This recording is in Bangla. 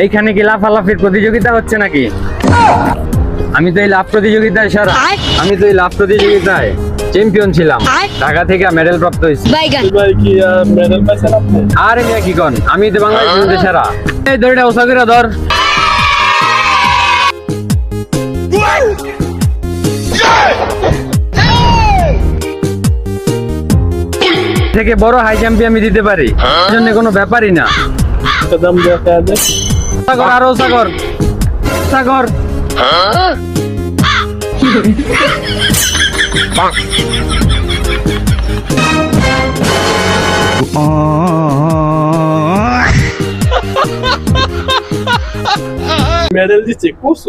এইখানে কি লাফালাফির প্রতিযোগিতা হচ্ছে নাকি? আমি তো এই লাফ প্রতিযোগিতায় সেরা। আমি তো এই লাফ প্রতিযোগিতায় চ্যাম্পিয়ন ছিলাম, ঢাকা থেকে মেডেল প্রাপ্ত হয়েছি। ভাই কি মেডেল পাইছেন আপনি? আরে মিয়া কি কন, আমি তো বাংলাদেশের মধ্যে সেরা। এই দড়িটা উঁচা করে ধর। থেকে বড় হাই জাম্পি আমি দিতে পারি, এর জন্য কোনো ব্যাপারই না। কদম দেখা দে। সাগর আরো সাগর সাগর। মেডেল দিচ্ছে কোস